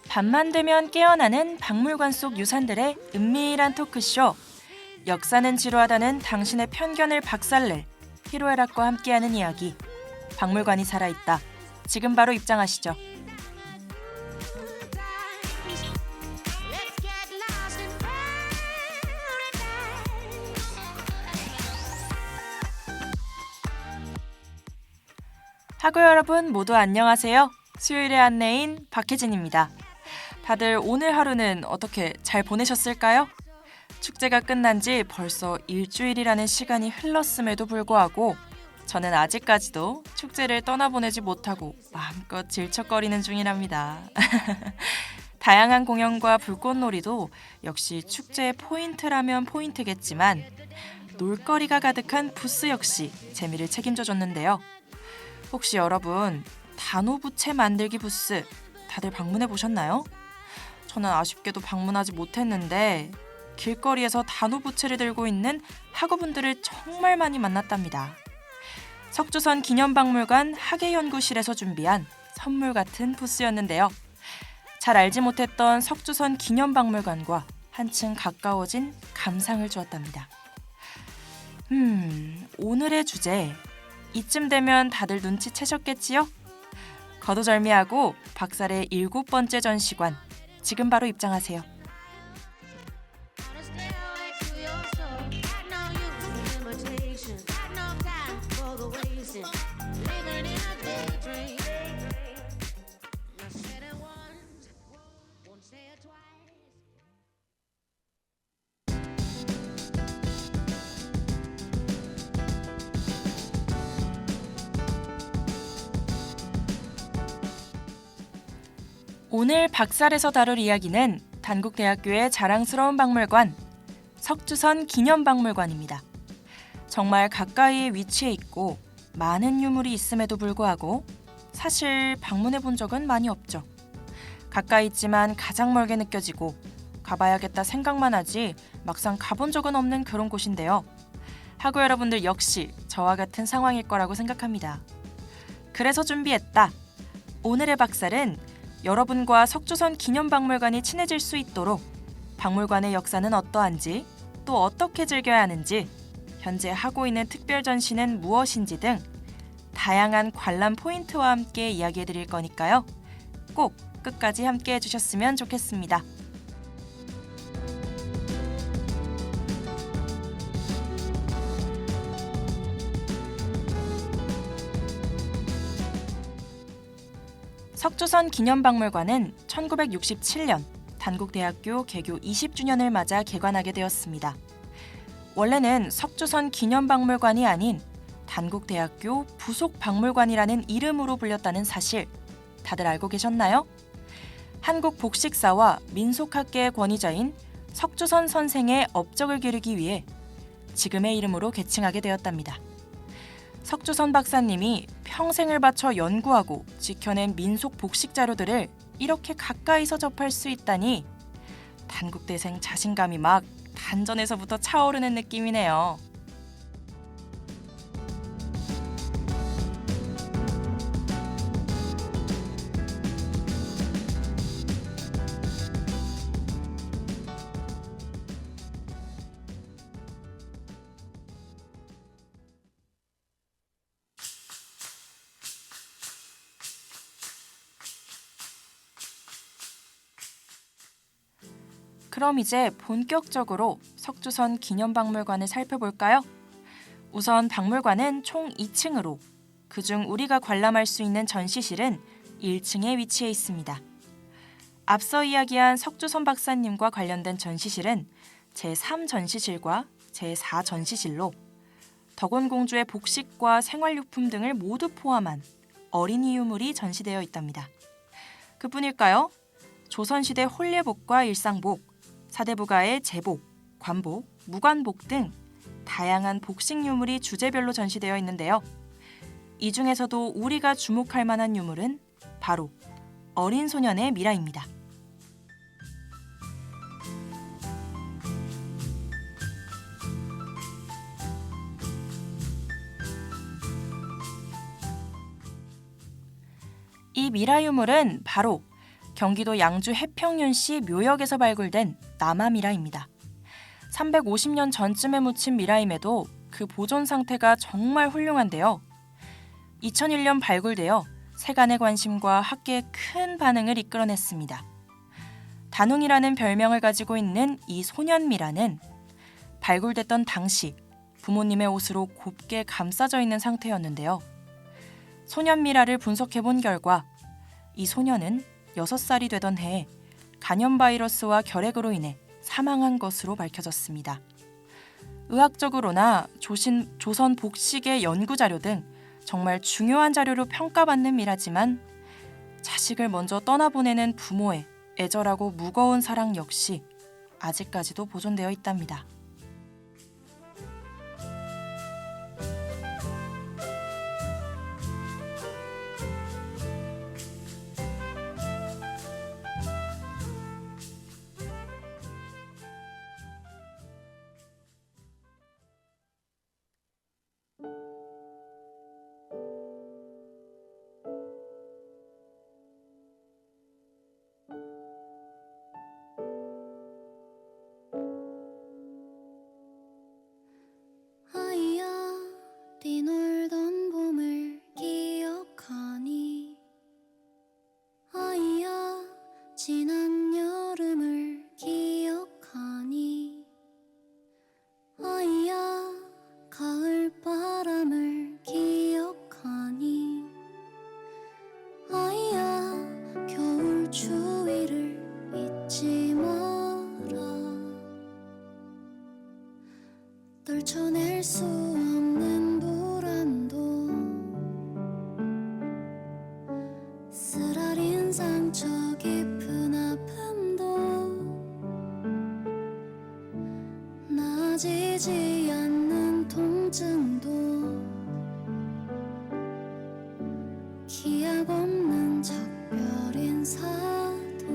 밤만 되면 깨어나는 박물관 속 유산들의 은밀한 토크쇼. 역사는 지루하다는 당신의 편견을 박살낼 희로애락과 함께하는 이야기. 박물관이 살아있다. 지금 바로 입장하시죠. 학우 여러분 모두 안녕하세요. 수요일의 안내인 박혜진입니다. 다들 오늘 하루는 어떻게 잘 보내셨을까요? 축제가 끝난 지 벌써 일주일이라는 시간이 흘렀음에도 불구하고 저는 아직까지도 축제를 떠나보내지 못하고 마음껏 질척거리는 중이랍니다. 다양한 공연과 불꽃놀이도 역시 축제의 포인트라면 포인트겠지만 놀거리가 가득한 부스 역시 재미를 책임져줬는데요. 혹시 여러분 단오부채 만들기 부스 다들 방문해 보셨나요? 저는 아쉽게도 방문하지 못했는데 길거리에서 단오부채를 들고 있는 학우분들을 정말 많이 만났답니다. 석조선 기념박물관 학예연구실에서 준비한 선물 같은 부스였는데요. 잘 알지 못했던 석조선 기념박물관과 한층 가까워진 감상을 주었답니다. 오늘의 주제 이쯤 되면 다들 눈치채셨겠지요? 거두절미하고 박살의 7번째 전시관 지금 바로 입장하세요. 오늘 박살에서 다룰 이야기는 단국대학교의 자랑스러운 박물관, 석조선 기념박물관입니다. 정말 가까이에 위치해 있고 많은 유물이 있음에도 불구하고 사실 방문해 본 적은 많이 없죠. 가까이 있지만 가장 멀게 느껴지고 가봐야겠다 생각만 하지 막상 가본 적은 없는 그런 곳인데요. 학우 여러분들 역시 저와 같은 상황일 거라고 생각합니다. 그래서 준비했다. 오늘의 박살은 여러분과 석조선 기념박물관이 친해질 수 있도록 박물관의 역사는 어떠한지 또 어떻게 즐겨야 하는지 현재 하고 있는 특별 전시는 무엇인지 등 다양한 관람 포인트와 함께 이야기해 드릴 거니까요. 꼭 끝까지 함께 해주셨으면 좋겠습니다. 석조선 기념박물관은 1967년 단국대학교 개교 20주년을 맞아 개관하게 되었습니다. 원래는 석조선 기념박물관이 아닌 단국대학교 부속박물관이라는 이름으로 불렸다는 사실 다들 알고 계셨나요? 한국복식사와 민속학계의 권위자인 석조선 선생의 업적을 기르기 위해 지금의 이름으로 개칭하게 되었답니다. 석조선 박사님이 평생을 바쳐 연구하고 지켜낸 민속 복식 자료들을 이렇게 가까이서 접할 수 있다니 단국대생 자신감이 막 단전에서부터 차오르는 느낌이네요. 그럼 이제 본격적으로 석조선 기념박물관을 살펴볼까요? 우선 박물관은 총 2층으로 그중 우리가 관람할 수 있는 전시실은 1층에 위치해 있습니다. 앞서 이야기한 석조선 박사님과 관련된 전시실은 제3전시실과 제4전시실로 덕원공주의 복식과 생활용품 등을 모두 포함한 어린이 유물이 전시되어 있답니다. 그뿐일까요? 조선시대 혼례복과 일상복, 사대부가의 제복, 관복, 무관복 등 다양한 복식 유물이 주제별로 전시되어 있는데요. 이 중에서도 우리가 주목할 만한 유물은 바로 어린 소년의 미라입니다. 이 미라 유물은 바로 경기도 양주 해평윤시 묘역에서 발굴된 남아미라입니다. 350년 전쯤에 묻힌 미라임에도 그 보존 상태가 정말 훌륭한데요. 2001년 발굴되어 세간의 관심과 학계의 큰 반응을 이끌어냈습니다. 단웅이라는 별명을 가지고 있는 이 소년미라는 발굴됐던 당시 부모님의 옷으로 곱게 감싸져 있는 상태였는데요. 소년미라를 분석해본 결과 이 소년은 6살이 되던 해에 간염 바이러스와 결핵으로 인해 사망한 것으로 밝혀졌습니다. 의학적으로나 조선 복식의 연구 자료 등 정말 중요한 자료로 평가받는 미라지만 자식을 먼저 떠나보내는 부모의 애절하고 무거운 사랑 역시 아직까지도 보존되어 있답니다. 아이야 뛰놀던 봄을 기억하니 아이야 지난 여름을 기억하니 아이야 가을 바람을 기억하니 아이야 겨울 추위를 잊지 마라 떨쳐낼 수 없는 불안도 쓰라린 상처 깊은 아픔도 나아지지 않는 통증도 기약 없는 작별 인사도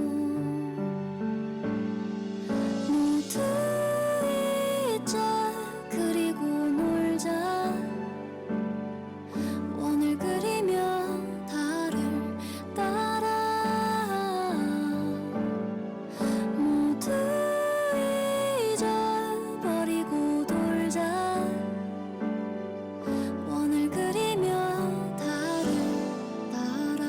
모두 잊자 그리고 놀자 원을 그리며 달을 따라 모두 잊어버리고 돌자 원을 그리며 달을 따라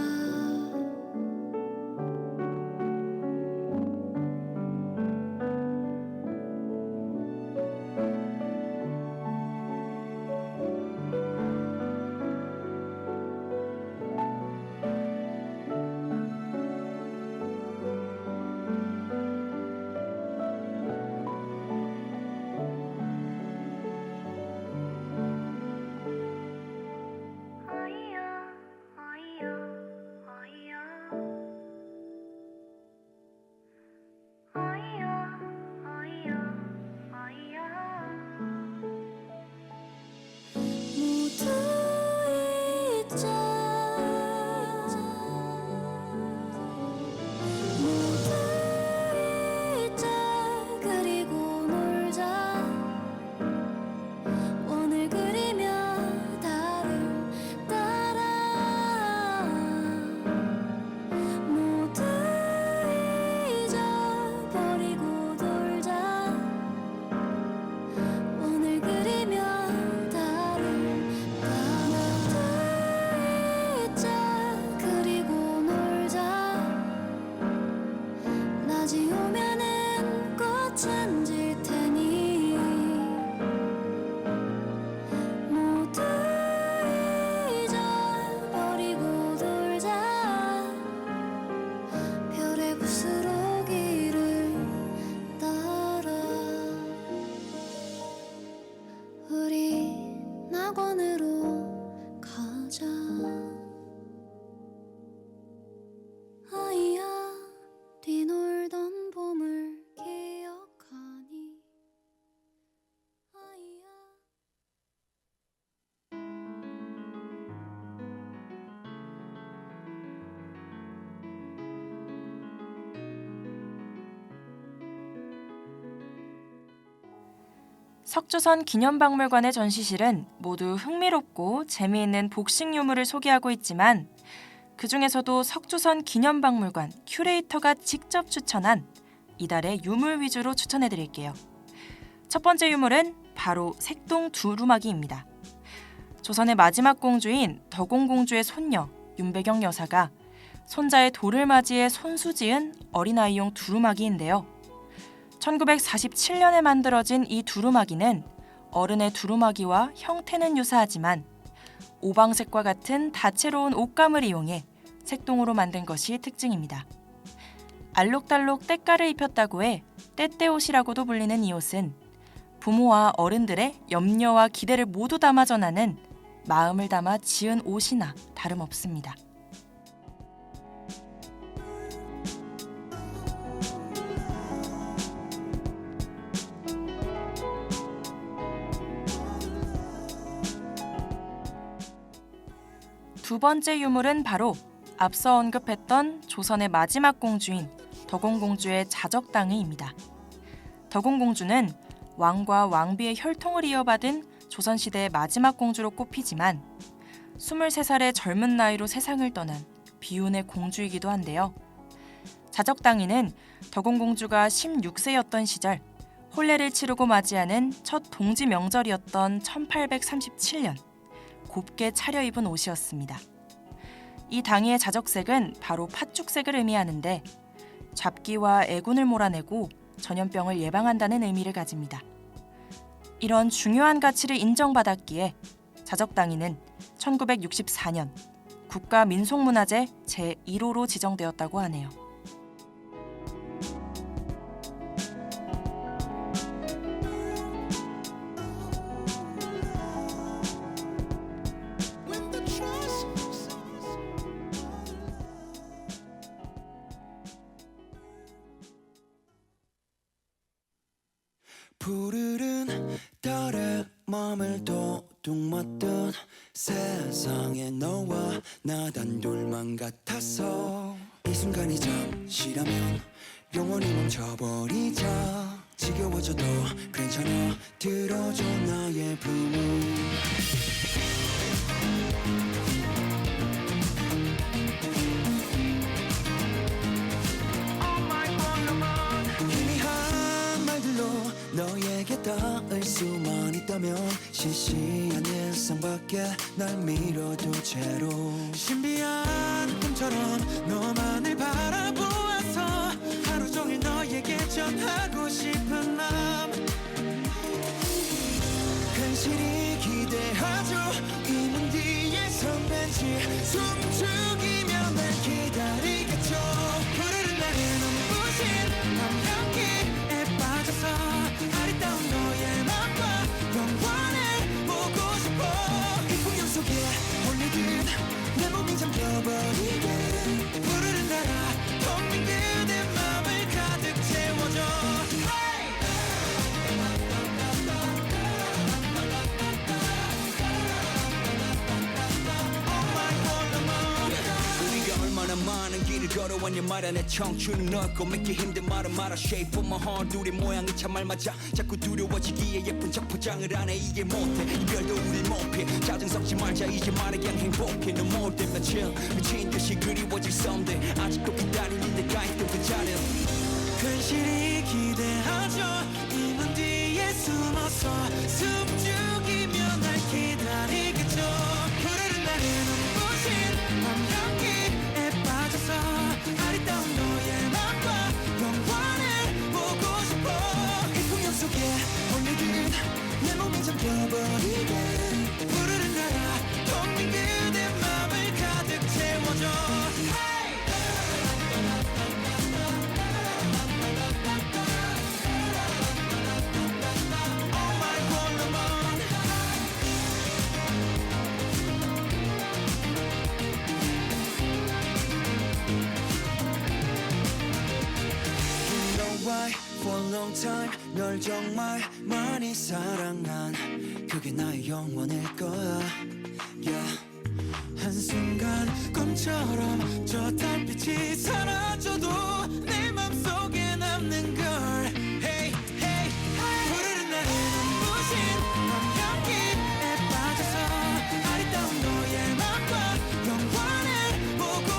아이야 아이야 아이야 아이야 아이야 아이야 모두 잊자 모두 잊자 그리고 놀자 원을 그리며 달을 따라 모두 잊어버리고 돌자 원을 그리며 달을 따라 잊자 그리고 놀자 낮이 오면은 꽃은 질 테니 모두 잊어버리고 돌자 별의 부스러기를 따라 우리 낙원으로 가자 아이야 뛰놀던 봄을 기억하니 아이야 석주선 기념박물관의 전시실은 모두 흥미롭고 재미있는 복식 유물을 소개하고 있지만 그중에서도 석주선 기념박물관 큐레이터가 직접 추천한 이달의 유물 위주로 추천해드릴게요. 첫 번째 유물은 바로 색동 두루마기입니다. 조선의 마지막 공주인 덕옹공주의 손녀 윤배경 여사가 손자의 돌을 맞이해 손수지은 어린아이용 두루마기인데요. 1947년에 만들어진 이 두루마기는 어른의 두루마기와 형태는 유사하지만 오방색과 같은 다채로운 옷감을 이용해 색동으로 만든 것이 특징입니다. 알록달록 때깔을 입혔다고 해 때때옷이라고도 불리는 이 옷은 부모와 어른들의 염려와 기대를 모두 담아 전하는 마음을 담아 지은 옷이나 다름없습니다. 두 번째 유물은 바로 앞서 언급했던 조선의 마지막 공주인 덕옹공주의 자적당의입니다. 덕옹공주는 왕과 왕비의 혈통을 이어받은 조선시대의 마지막 공주로 꼽히지만 23살의 젊은 나이로 세상을 떠난 비운의 공주이기도 한데요. 자적당의는 덕옹공주가 16세였던 시절 혼례를 치르고 맞이하는 첫 동지 명절이었던 1837년 곱게 차려입은 옷이었습니다. 이 당의의 자적색은 바로 팥죽색을 의미하는데 잡기와 애군을 몰아내고 전염병을 예방한다는 의미를 가집니다. 이런 중요한 가치를 인정받았기에 자적당의는 1964년 국가민속문화재 제1호로 지정되었다고 하네요. 푸르른 달에 맘을 도둑 맞던 세상에 너와 나 단둘만 같았어. 이 순간이 잠시라면 영원히 멈춰버리자. 지겨워져도 괜찮아 들어줘 나의 부문. 희미한 말들로 너에게 닿을 수만 있다면 시시한 일상밖에 날 밀어두 채로 신비한 꿈처럼 너만을 바라보아서 하루 종일 너에게 전하고 싶은 맘 현실이 기대하죠. 이 문 뒤에 선 벤치 숨죽이며 날 기다리겠죠. 푸르른 날의 눈부신 밤향기에 빠져서 아리따운 너의 맘과 영원을 보고 싶어. 이 풍경 속에 홀리듯 내 몸이 잠겨버리게 푸르른 나라 텅빈 그대 맘을 가득 채워줘. 우리가 얼마나 많은 길을 걸어왔냐 말야. 내 청춘은 넓고 믿기 힘든 말은 말아. Shape of my heart 우리 모양이 참 알맞아. 자꾸 두려워지기에 예쁜 척 포장을 안해. 이게 못해 이별도 우리 못해. 짜증 섞지 말자 이제 말해 그냥 행복해. 너 모을 때 며칠 미친 듯이 그리워질 썸들 아직도 기다리는데 가있던 그 자리 현실이 기대하죠. 이 문 뒤에 숨어서 숨죽이며 날 기다리겠죠. 푸르른 날의 눈부신 밤향기에 빠져서 아리따운 너의 맘과 영원을 보고 싶어. 이 풍경 속에 홀리듯 내 몸이 잠겨버리게 푸르른 나라 텅빈 그대 맘을 가득 채워줘. For a long time 널 정말 많이 사랑한 그게 나의 영원일 거야. Yeah. 한순간 꿈처럼 저 달빛이 사라져도 내 맘속에 남는 걸. Hey, hey, 푸르른 날의 눈부신 밤향기에 빠져서 아리따운 너의 맘과 영원을 보고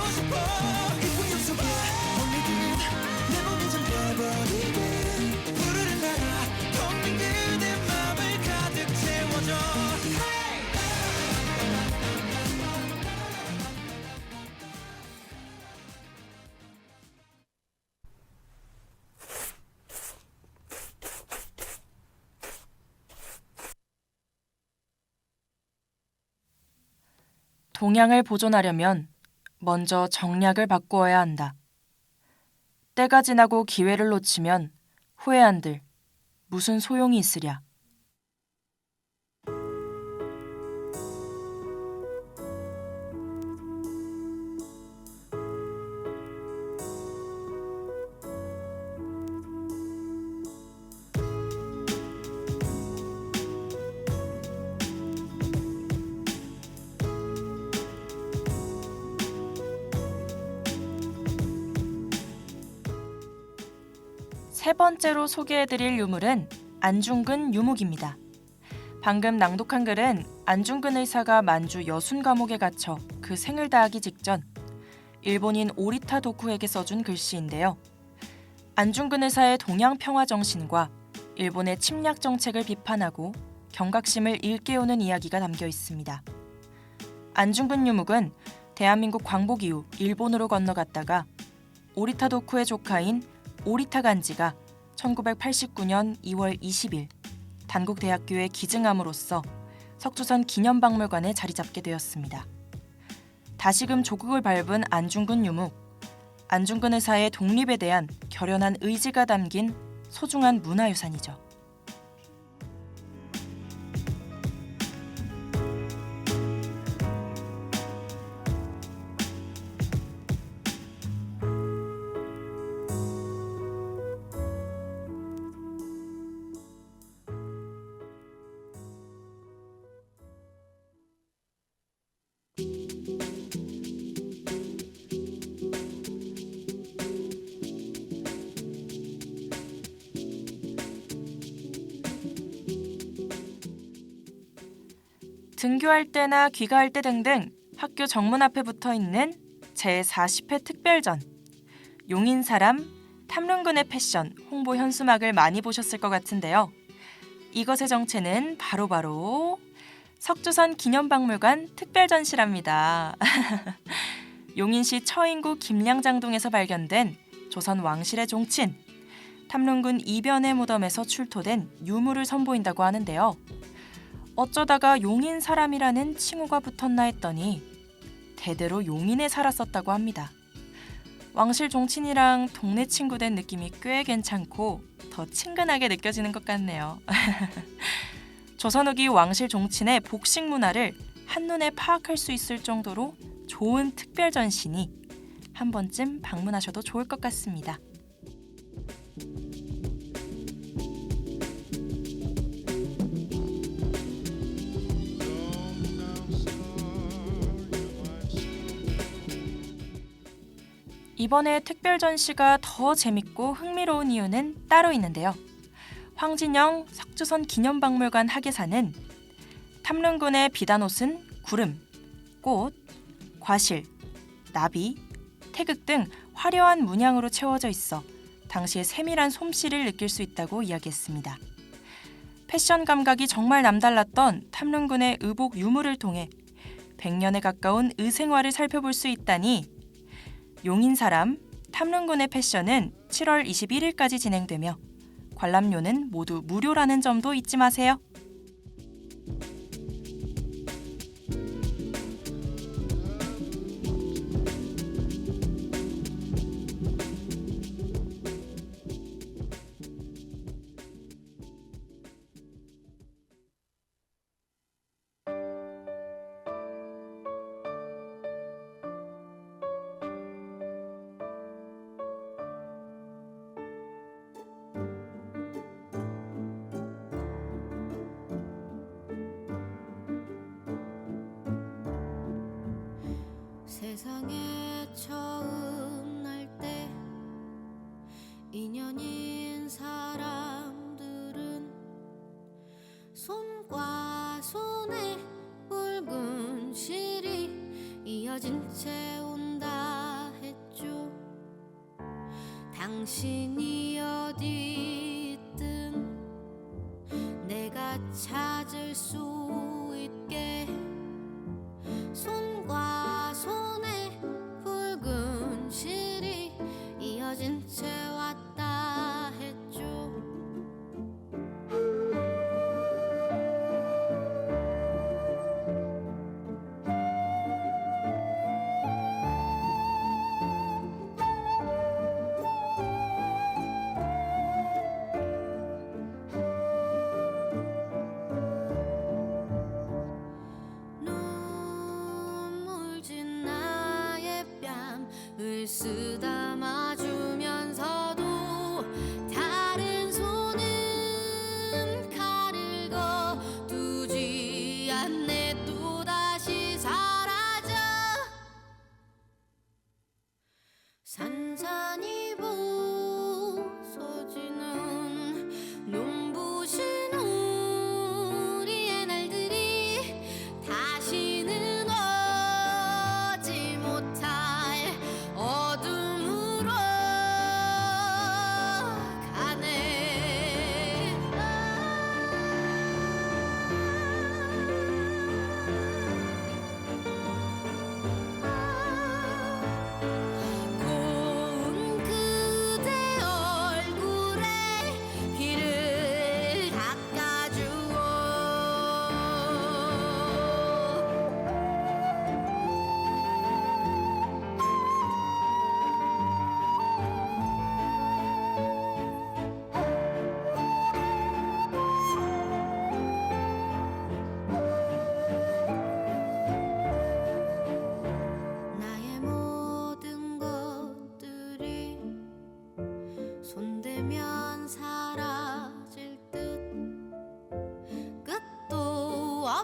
동양을 보존하려면 먼저 정략을 바꾸어야 한다. 때가 지나고 기회를 놓치면 후회한들 무슨 소용이 있으랴. 세 번째로 소개해드릴 유물은 안중근 유목입니다. 방금 낭독한 글은 안중근 의사가 만주 여순 감옥에 갇혀 그 생을 다하기 직전 일본인 오리타 도쿠에게 써준 글씨인데요. 안중근 의사의 동양 평화 정신과 일본의 침략 정책을 비판하고 경각심을 일깨우는 이야기가 담겨 있습니다. 안중근 유목은 대한민국 광복 이후 일본으로 건너갔다가 오리타 도쿠의 조카인 오리타 간지가 1989년 2월 20일 단국대학교에 기증함으로써 석조선 기념박물관에 자리 잡게 되었습니다. 다시금 조국을 밟은 안중근 유목, 안중근 의사의 독립에 대한 결연한 의지가 담긴 소중한 문화유산이죠. 등교할 때나 귀가할 때 등등 학교 정문 앞에 붙어있는 제40회 특별전, 용인사람, 탐릉군의 패션 홍보 현수막을 많이 보셨을 것 같은데요. 이것의 정체는 바로 석조선 기념박물관 특별전시랍니다. 용인시 처인구 김량장동에서 발견된 조선 왕실의 종친, 탐릉군 이변의 무덤에서 출토된 유물을 선보인다고 하는데요. 어쩌다가 용인 사람이라는 칭호가 붙었나 했더니 대대로 용인에 살았었다고 합니다. 왕실 종친이랑 동네 친구 된 느낌이 꽤 괜찮고 더 친근하게 느껴지는 것 같네요. 조선 후기 왕실 종친의 복식 문화를 한눈에 파악할 수 있을 정도로 좋은 특별 전시니 한 번쯤 방문하셔도 좋을 것 같습니다. 이번에 특별 전시가 더 재밌고 흥미로운 이유는 따로 있는데요. 황진영 석조선 기념박물관 학예사는 탐릉군의 비단옷은 구름, 꽃, 과실, 나비, 태극 등 화려한 문양으로 채워져 있어 당시의 세밀한 솜씨를 느낄 수 있다고 이야기했습니다. 패션 감각이 정말 남달랐던 탐릉군의 의복 유물을 통해 100년에 가까운 의생활을 살펴볼 수 있다니 용인사람, 탐릉군의 패션은 7월 21일까지 진행되며 관람료는 모두 무료라는 점도 잊지 마세요. 세상에 처음 날 때 인연인 사람들은 손과 손에 붉은 실이 이어진 채 온다 했죠. 당신이 어디 있든 내가 찾을 수 있게 손과 손에 붉은 실이 이어진 채 왔다 했죠.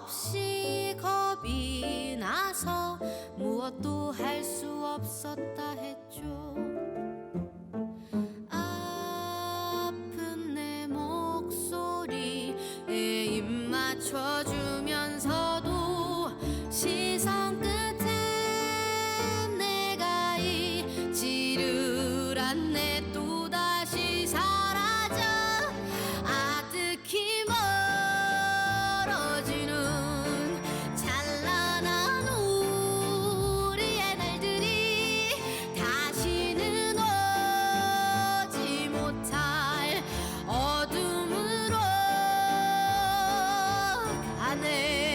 없이 겁이 나서 무엇도 할 수 없었다 했죠. 아픈 내 목소리에 입 맞춰주면서도 시선 끝엔 내가 잊지를 않네. 또다시 사라져 아득히 멀어지는 찬란한 우리의 날들이 다시는 오지 못할 어둠으로 가네.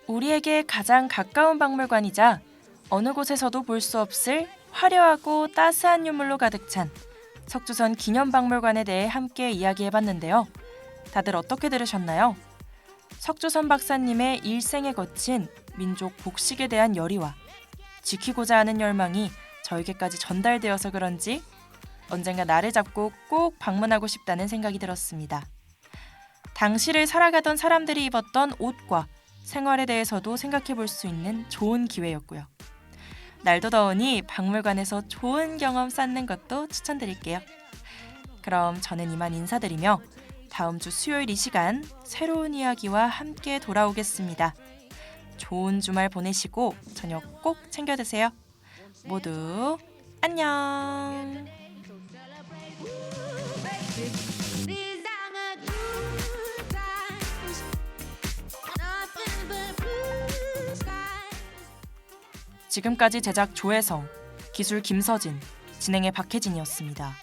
우리에게 가장 가까운 박물관이자 어느 곳에서도 볼 수 없을 화려하고 따스한 유물로 가득 찬 석주선 기념박물관에 대해 함께 이야기해봤는데요. 다들 어떻게 들으셨나요? 석주선 박사님의 일생에 거친 민족 복식에 대한 열의와 지키고자 하는 열망이 저에게까지 전달되어서 그런지 언젠가 나를 잡고 꼭 방문하고 싶다는 생각이 들었습니다. 당시를 살아가던 사람들이 입었던 옷과 생활에 대해서도 생각해 볼 수 있는 좋은 기회였고요. 날도 더우니 박물관에서 좋은 경험 쌓는 것도 추천드릴게요. 그럼 저는 이만 인사드리며 다음 주 수요일 이 시간 새로운 이야기와 함께 돌아오겠습니다. 좋은 주말 보내시고 저녁 꼭 챙겨 드세요. 모두 안녕. These are my good times. Nothing but blue skies. 지금까지 제작 조혜성, 기술 김서진, 진행의 박혜진이었습니다.